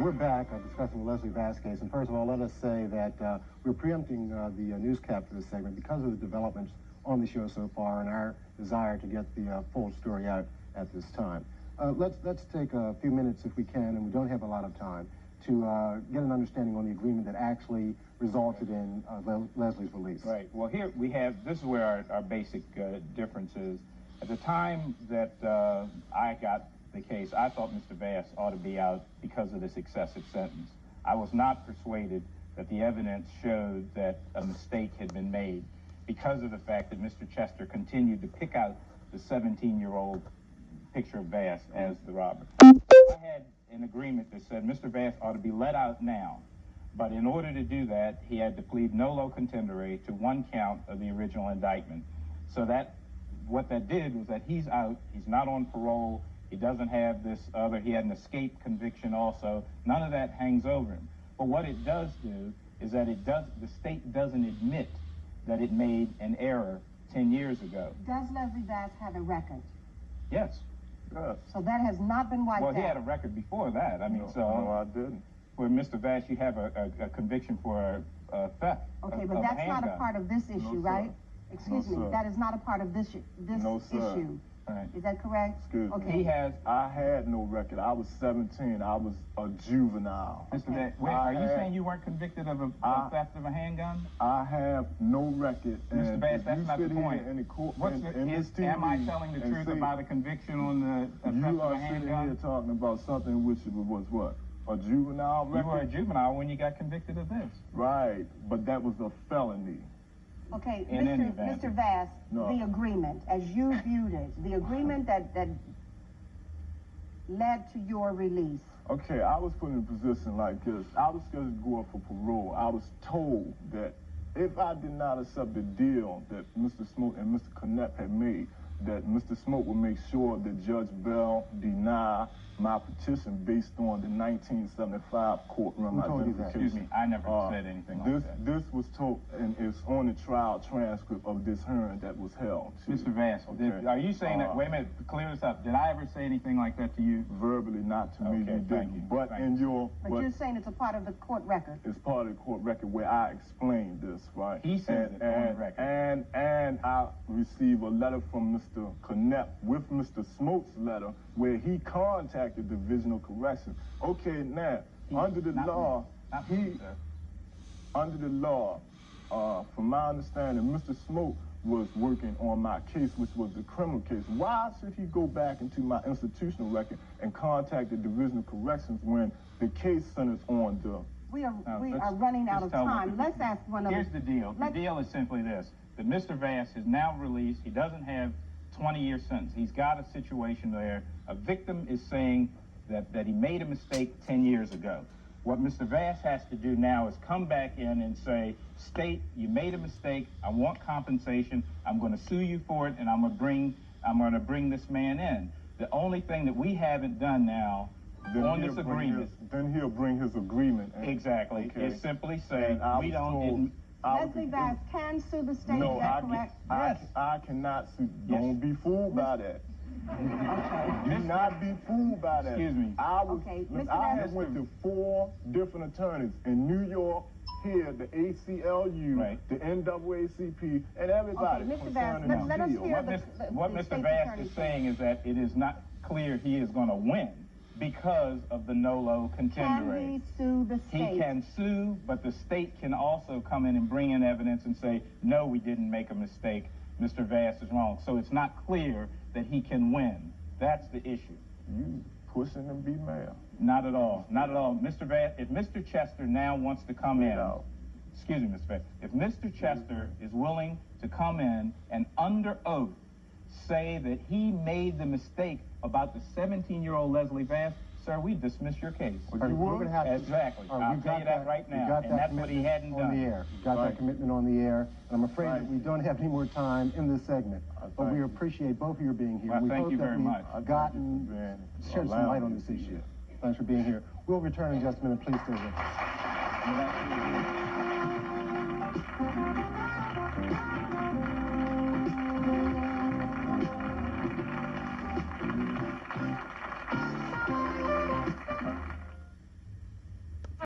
We're back discussing the Leslie Bass case, and first of all, let us say that we're preempting the news cap for this segment because of the developments on the show so far and our desire to get the full story out at this time. Let's take a few minutes, if we can, and we don't have a lot of time, to get an understanding on the agreement that actually resulted in Leslie's release. Right. Well, here we have, this is where our basic difference is. At the time that I got the case, I thought Mr. Bass ought to be out because of this excessive sentence. I was not persuaded that the evidence showed that a mistake had been made because of the fact that Mr. Chester continued to pick out the 17-year-old picture of Bass as the robber. I had an agreement that said Mr. Bass ought to be let out now, but in order to do that, he had to plead nolo contendere to one count of the original indictment. So that, what that did was that he's out, he's not on parole, he doesn't have this other, he had an escape conviction also, none of that hangs over him. But what it does do is that the state doesn't admit that it made an error 10 years ago. Does Leslie Bass have a record? Yes. So that has not been wiped out? Well, he had a record before that. I mean, No, I didn't. For Mr. Bass, you have a conviction for theft. Okay, but that's not a part of this issue, right? Excuse me, that is not a part of this issue. Right. Is that correct? Excuse me. Okay. I had no record. I was 17. I was a juvenile. Mr. Bass, are you saying you weren't convicted of a theft of a handgun? I have no record. Mr. Bass, that's not the point. In the court, am I telling the truth about a conviction on the theft of a handgun? You are sitting here talking about something which was what? A juvenile record? You were a juvenile when you got convicted of this. Right, but that was a felony. Okay, Mr. Bass, the agreement, as you viewed it, the agreement that led to your release. Okay, I was put in a position like this. I was scheduled to go up for parole. I was told that if I did not accept the deal that Mr. Smoke and Mr. Knapp had made, that Mr. Smoke would make sure that Judge Bell deny my petition based on the 1975 courtroom identification. Excuse me, I never said anything like that. This was told, and it's on the trial transcript of this hearing that was held. Mr. Bass, are you saying that, wait a minute, clear this up, did I ever say anything like that to you? Verbally, not to me, you didn't. But you're saying it's a part of the court record. It's part of the court record where I explained this, right? He said it on the record. And I received a letter from Mr. Knapp with Mr. Smoke's letter where he contacted the Division of Corrections. Okay, now, under the law, from my understanding, Mr. Smoke was working on my case, which was the criminal case. Why should he go back into my institutional record and contact the Division of Corrections when the case centers on the... We are running out of time. Let's ask one of... Here's the deal. The deal is simply this, that Mr. Bass is now released. He doesn't have 20-year sentence. He's got a situation where a victim is saying that he made a mistake 10 years ago. What Mr. Bass has to do now is come back in and say, state, you made a mistake, I want compensation, I'm going to sue you for it, and I'm going to bring this man in. The only thing that we haven't done now on this agreement... Then he'll bring his agreement. Exactly. Okay. It's simply say, we don't... Leslie Bass can sue the state, is that correct? Yes. I cannot sue. Don't be fooled by that. Okay. Do not be fooled by that. Excuse me. I had went to 4 different attorneys in New York, here, the ACLU, the NAACP, and everybody. Okay, Mr. Bass, let us hear what Mr. Bass is saying is that it is not clear he is going to win because of the nolo contendere. Can he sue the state? He can sue, but the state can also come in and bring in evidence and say, no, we didn't make a mistake. Mr. Bass is wrong. So it's not clear that he can win. That's the issue. You pushing him be mayor? Not at all. Not at all. Mr. Bass, if Mr. Chester now wants to come in, excuse me, Mr. Bass, if Mr. Chester is willing to come in and under oath say that he made the mistake about the 17-year-old Leslie Bass, sir, we dismiss your case. We're going to have to, exactly. I'll tell you that right now. And that's what he hadn't done. On the air. We've got that commitment on the air. And I'm afraid that we don't have any more time in this segment. But we appreciate both of you being here. Well, thank you very much. Shed some light on this issue. Thanks for being here. We'll return in just a minute. Please stay with us.